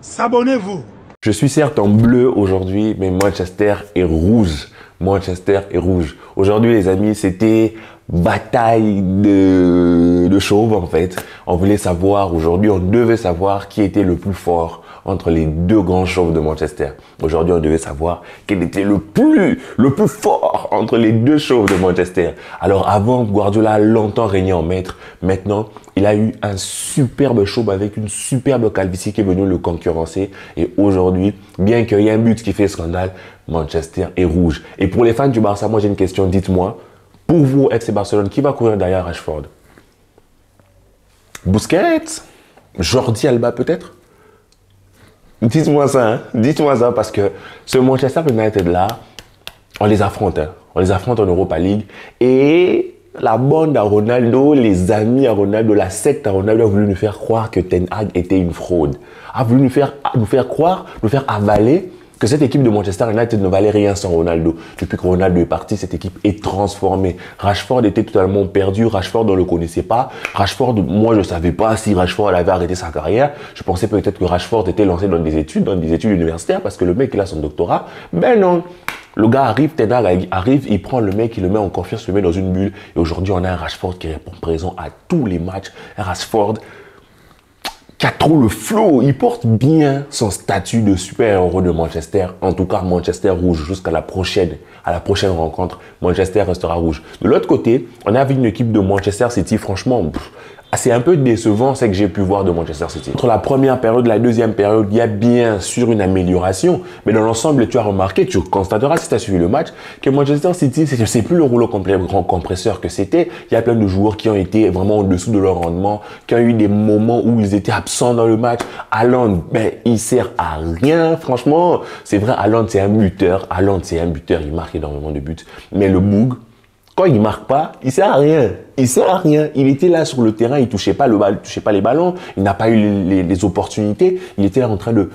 S'abonnez-vous. Je suis certes en bleu aujourd'hui, mais Manchester est rouge. Manchester est rouge. Aujourd'hui, les amis, c'était bataille de chauves en fait. On voulait savoir, aujourd'hui, on devait savoir qui était le plus fort entre les deux grands chauves de Manchester. Aujourd'hui, on devait savoir quel était le plus fort entre les deux chauves de Manchester. Alors avant, Guardiola a longtemps régné en maître. Maintenant, il a eu un superbe chauve avec une superbe calvitie qui est venue le concurrencer. Et aujourd'hui, bien qu'il y ait un but qui fait scandale, Manchester est rouge. Et pour les fans du Barça, moi j'ai une question, dites-moi, pour vous, FC Barcelone, qui va courir derrière Rashford? Busquets? Jordi Alba peut-être? Dites-moi ça, hein? Dites-moi ça, parce que ce Manchester United-là, on les affronte. Hein? On les affronte en Europa League. Et la bande à Ronaldo, les amis à Ronaldo, la secte à Ronaldo a voulu nous faire croire que Ten Hag était une fraude. A voulu nous faire croire, nous faire avaler que cette équipe de Manchester United ne valait rien sans Ronaldo. Depuis que Ronaldo est parti, cette équipe est transformée. Rashford était totalement perdu. Rashford, on ne le connaissait pas. Rashford, moi, je ne savais pas si Rashford avait arrêté sa carrière. Je pensais peut-être que Rashford était lancé dans des études universitaires parce que le mec, il a son doctorat. Ben non. Le gars arrive, Ten Hag arrive, il prend le mec, il le met en confiance, il le met dans une bulle. Et aujourd'hui, on a un Rashford qui répond présent à tous les matchs. Un Rashford qui a trop le flow, il porte bien son statut de super-héros de Manchester. En tout cas, Manchester rouge jusqu'à la prochaine rencontre. Manchester restera rouge. De l'autre côté, on a vu une équipe de Manchester City, franchement, c'est un peu décevant ce que j'ai pu voir de Manchester City. Entre la première période et la deuxième période, il y a bien sûr une amélioration. Mais dans l'ensemble, tu as remarqué, tu constateras si tu as suivi le match, que Manchester City, c'est plus le rouleau grand compresseur que c'était. Il y a plein de joueurs qui ont été vraiment en dessous de leur rendement, qui ont eu des moments où ils étaient absents dans le match. Haaland, ben, il sert à rien. Franchement, c'est vrai, Haaland, c'est un buteur. Haaland, c'est un buteur. Il marque énormément de buts. Mais le Boug, quand il marque pas, il sert à rien. Il sert à rien. Il était là sur le terrain, il touchait pas les ballons, il n'a pas eu les opportunités. Il était là en train de...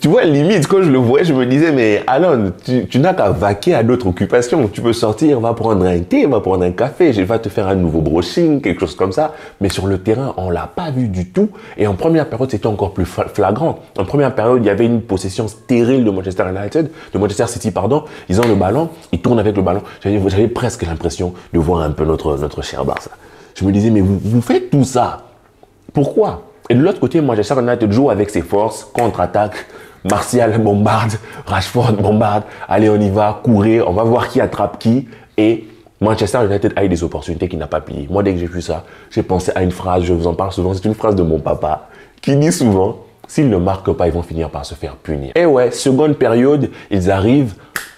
Tu vois, limite, quand je le voyais, je me disais, mais Alan, tu n'as qu'à vaquer à d'autres occupations. Tu peux sortir, va prendre un thé, va prendre un café, je vais te faire un nouveau brushing, quelque chose comme ça. Mais sur le terrain, on l'a pas vu du tout. Et en première période, c'était encore plus flagrant. En première période, il y avait une possession stérile de Manchester United, de Manchester City, pardon. Ils ont le ballon, ils tournent avec le ballon. J'avais presque l'impression de voir un peu notre cher Barça. Je me disais, mais vous faites tout ça. Pourquoi? Et de l'autre côté, Manchester United joue avec ses forces, contre-attaque, Martial bombarde, Rashford bombarde, allez on y va, courir, on va voir qui attrape qui. Et Manchester United a eu des opportunités qu'il n'a pas pliées. Moi, dès que j'ai vu ça, j'ai pensé à une phrase, je vous en parle souvent, c'est une phrase de mon papa, qui dit souvent, s'ils ne marquent pas, ils vont finir par se faire punir. Et ouais, seconde période, ils arrivent,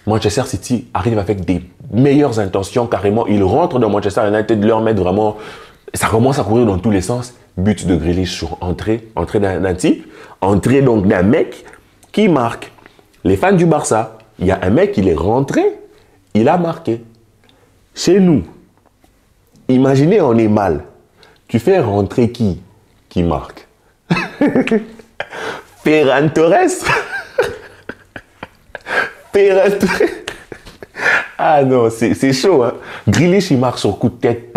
Manchester City arrive avec des meilleures intentions, carrément, ils rentrent dans Manchester United, leur mettent vraiment, ça commence à courir dans tous les sens. But de Grealish sur entrée d'un type, entrée donc d'un mec qui marque. Les fans du Barça, il y a un mec, il est rentré, il a marqué. Chez nous, imaginez, on est mal. Tu fais rentrer qui marque? Ferran Torres. Ferran Torres. Ah non, c'est chaud, hein. Grealish, il marque sur coup de tête.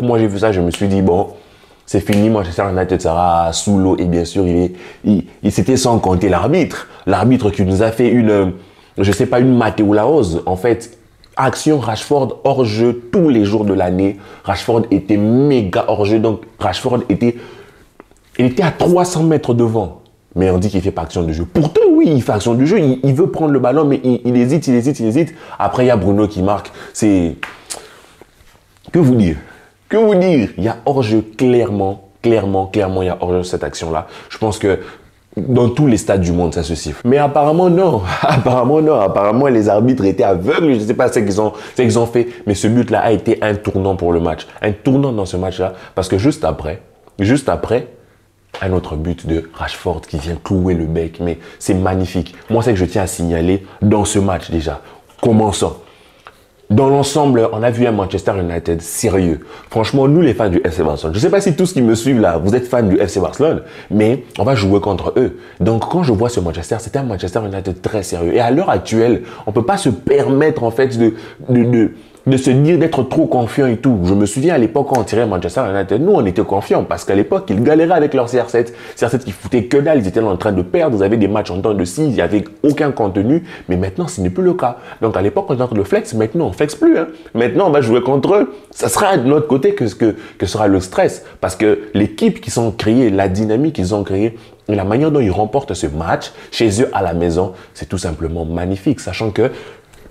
Moi, j'ai vu ça, je me suis dit, bon, c'est fini, Manchester United sera sous l'eau. Et bien sûr, c'était sans compter l'arbitre. L'arbitre qui nous a fait je sais pas, une Matteo Lahoz. En fait, action Rashford hors jeu tous les jours de l'année. Rashford était méga hors jeu. Donc, Rashford il était à 300 mètres devant. Mais on dit qu'il ne fait pas action de jeu. Pourtant, oui, il fait action de jeu. Il veut prendre le ballon, mais il hésite. Après, il y a Bruno qui marque. C'est... Que vous dire? Que vous dire? Il y a hors-jeu clairement, il y a hors-jeu cette action-là. Je pense que dans tous les stades du monde, ça se siffle. Mais apparemment, non. Apparemment, les arbitres étaient aveugles. Je ne sais pas ce qu'ils ont fait. Mais ce but-là a été un tournant pour le match. Un tournant dans ce match-là. Parce que juste après, un autre but de Rashford qui vient clouer le bec. Mais c'est magnifique. Moi, c'est que je tiens à signaler dans ce match déjà. Commençons. Dans l'ensemble, on a vu un Manchester United sérieux. Franchement, nous les fans du FC Barcelone, je ne sais pas si tous qui me suivent là, vous êtes fans du FC Barcelone, mais on va jouer contre eux. Donc quand je vois ce Manchester, c'est un Manchester United très sérieux. Et à l'heure actuelle, on ne peut pas se permettre en fait de se dire d'être trop confiant et tout. Je me souviens à l'époque quand on tirait Manchester United, nous on était confiants parce qu'à l'époque ils galéraient avec leur CR7. CR7 qui foutait que dalle, ils étaient en train de perdre, ils avaient des matchs en temps de 6, il n'y avait aucun contenu, mais maintenant ce n'est plus le cas. Donc à l'époque on était en train de flex, maintenant on flex plus. Hein. Maintenant on va jouer contre eux, ça sera de l'autre côté que sera le stress parce que l'équipe qu'ils ont créée, la dynamique qu'ils ont créée, et la manière dont ils remportent ce match chez eux à la maison, c'est tout simplement magnifique, sachant que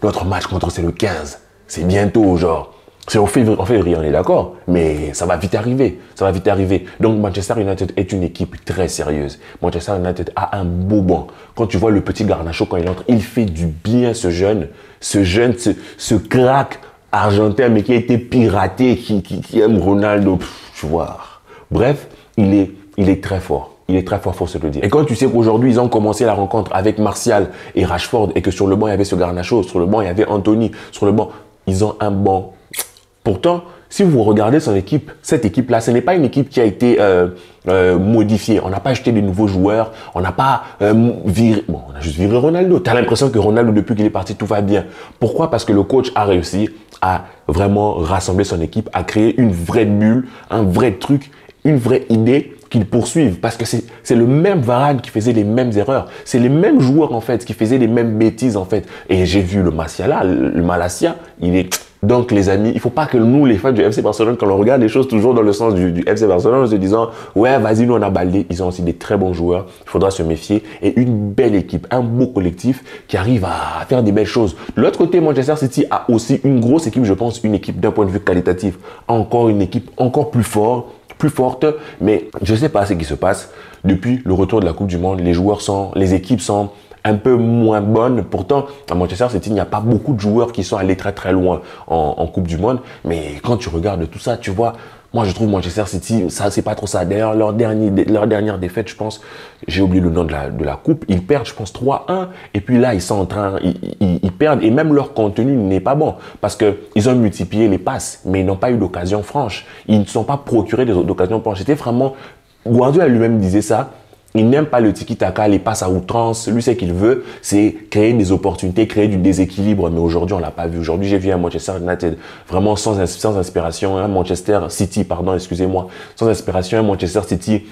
notre match contre c'est le 15. C'est bientôt, genre. C'est en février, on est d'accord. Mais ça va vite arriver. Ça va vite arriver. Donc, Manchester United est une équipe très sérieuse. Manchester United a un beau banc. Quand tu vois le petit Garnacho, quand il entre, il fait du bien, ce jeune, ce crack argentin, mais qui a été piraté, qui aime Ronaldo. Tu vois. Bref, il est très fort. Il est très fort, faut se le dire. Et quand tu sais qu'aujourd'hui, ils ont commencé la rencontre avec Martial et Rashford et que sur le banc, il y avait ce Garnacho, sur le banc, il y avait Anthony, sur le banc, ils ont un banc. Pourtant, si vous regardez son équipe, cette équipe-là, ce n'est pas une équipe qui a été modifiée. On n'a pas acheté de nouveaux joueurs, on n'a pas viré... Bon, on a juste viré Ronaldo. Tu as l'impression que Ronaldo, depuis qu'il est parti, tout va bien. Pourquoi? Parce que le coach a réussi à vraiment rassembler son équipe, à créer une vraie bulle, un vrai truc, une vraie idée qu'ils poursuivent parce que c'est le même Varane qui faisait les mêmes erreurs. C'est les mêmes joueurs en fait qui faisaient les mêmes bêtises en fait. Et j'ai vu le Malacia, il est... Donc les amis, il ne faut pas que nous les fans du FC Barcelone, quand on regarde les choses toujours dans le sens du FC Barcelone en se disant ouais vas-y nous on a balayé, ils ont aussi des très bons joueurs, il faudra se méfier et une belle équipe, un beau collectif qui arrive à faire des belles choses. De l'autre côté, Manchester City a aussi une grosse équipe, je pense une équipe d'un point de vue qualitatif, encore une équipe encore plus forte, mais je ne sais pas ce qui se passe. Depuis le retour de la Coupe du Monde, les équipes sont un peu moins bonnes. Pourtant, à Manchester City, il n'y a pas beaucoup de joueurs qui sont allés très très loin en Coupe du Monde. Mais quand tu regardes tout ça, tu vois, moi je trouve Manchester City, ça c'est pas trop ça. D'ailleurs, leur dernière défaite, je pense, j'ai oublié le nom de la coupe, ils perdent, je pense 3-1. Et puis là, ils sont en train, ils perdent et même leur contenu n'est pas bon parce que ils ont multiplié les passes, mais ils n'ont pas eu d'occasion franche. Ils ne sont pas procurés d'occasions franches. C'était vraiment, Guardiola lui-même disait ça. Il n'aime pas le tiki-taka, les passes à outrance. Lui, ce qu'il veut, c'est créer des opportunités, créer du déséquilibre. Mais aujourd'hui, on l'a pas vu. Aujourd'hui, j'ai vu un Manchester United vraiment sans inspiration. Un Manchester City, pardon, excusez-moi. Sans inspiration, un Manchester City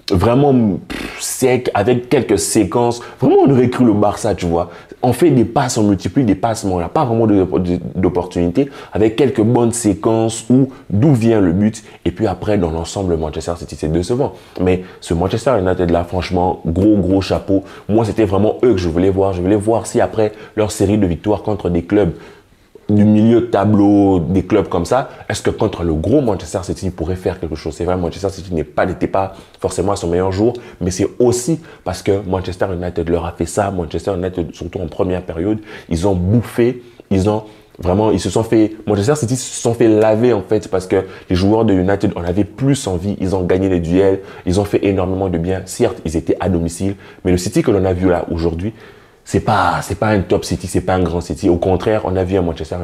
vraiment sec, avec quelques séquences. Vraiment, on aurait cru le Barça, tu vois. On fait des passes, on multiplie des passes, mais on n'a pas vraiment d'opportunités, avec quelques bonnes séquences où d'où vient le but. Et puis après, dans l'ensemble, Manchester City, c'est décevant. Mais ce Manchester United-là, franchement, gros chapeau. Moi, c'était vraiment eux que je voulais voir. Je voulais voir si après leur série de victoires contre des clubs du milieu de tableau, des clubs comme ça, est-ce que contre le gros Manchester City, il pourrait faire quelque chose? C'est vrai, Manchester City n'était pas forcément à son meilleur jour, mais c'est aussi parce que Manchester United leur a fait ça. Manchester United, surtout en première période, ils ont bouffé, Manchester City se sont fait laver en fait parce que les joueurs de United en avaient plus envie, ils ont gagné les duels, ils ont fait énormément de bien. Certes, ils étaient à domicile, mais le City que l'on a vu là aujourd'hui, c'est pas un top City, c'est pas un grand City. Au contraire, on a vu un Manchester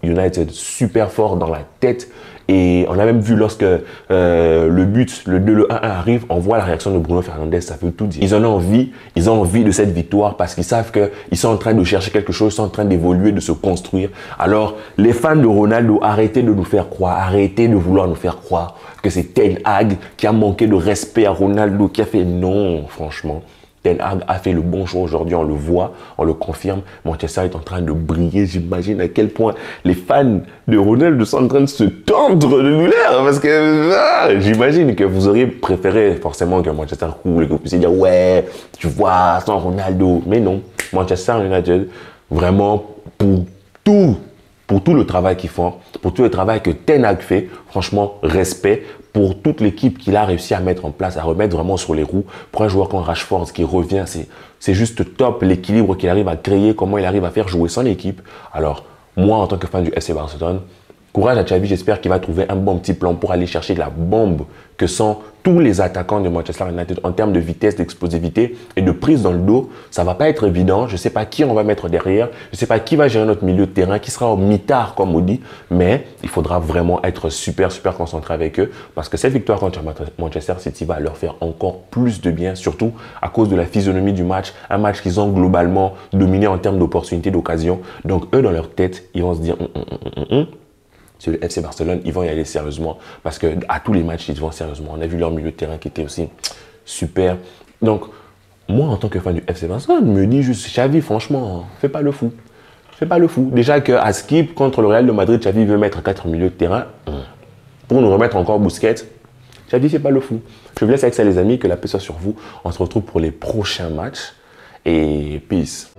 United super fort dans la tête. Et on a même vu lorsque le but, le 2, le 1-1 arrive, on voit la réaction de Bruno Fernandes, ça veut tout dire. Ils ont envie de cette victoire parce qu'ils savent qu'ils sont en train de chercher quelque chose, ils sont en train d'évoluer, de se construire. Alors, les fans de Ronaldo, arrêtez de nous faire croire, arrêtez de vouloir nous faire croire que c'est Ten Hag qui a manqué de respect à Ronaldo, qui a fait non, franchement. Ten Hag a fait le bon choix aujourd'hui, on le voit, on le confirme. Manchester est en train de briller, j'imagine à quel point les fans de Ronaldo sont en train de se tendre de douleur parce que j'imagine que vous auriez préféré forcément que Manchester coule et que vous puissiez dire ouais, tu vois, sans Ronaldo. Mais non, Manchester United, vraiment pour tout le travail qu'ils font, pour tout le travail que Ten Hag fait, franchement, respect pour toute l'équipe qu'il a réussi à mettre en place, à remettre vraiment sur les roues. Pour un joueur comme Rashford qui revient, c'est juste top l'équilibre qu'il arrive à créer, comment il arrive à faire jouer son équipe. Alors, moi, en tant que fan du FC Barcelone, Courage à Xavi, j'espère qu'il va trouver un bon petit plan pour aller chercher la bombe que sont tous les attaquants de Manchester United en termes de vitesse, d'explosivité et de prise dans le dos. Ça va pas être évident. Je sais pas qui on va mettre derrière. Je sais pas qui va gérer notre milieu de terrain, qui sera au mitard comme on dit. Mais il faudra vraiment être super concentré avec eux parce que cette victoire contre Manchester City va leur faire encore plus de bien, surtout à cause de la physionomie du match. Un match qu'ils ont globalement dominé en termes d'opportunités, d'occasion. Donc eux, dans leur tête, ils vont se dire sur le FC Barcelone, ils vont y aller sérieusement parce que à tous les matchs, ils vont sérieusement. On a vu leur milieu de terrain qui était aussi super. Donc, moi, en tant que fan du FC Barcelone, je me dis juste, Xavi, franchement, fais pas le fou. Fais pas le fou. Déjà qu'à Skip, contre le Real de Madrid, Xavi veut mettre 4 milieux de terrain pour nous remettre encore Busquets. Xavi, fais pas le fou. Je vous laisse avec ça, les amis, que la paix soit sur vous. On se retrouve pour les prochains matchs et peace.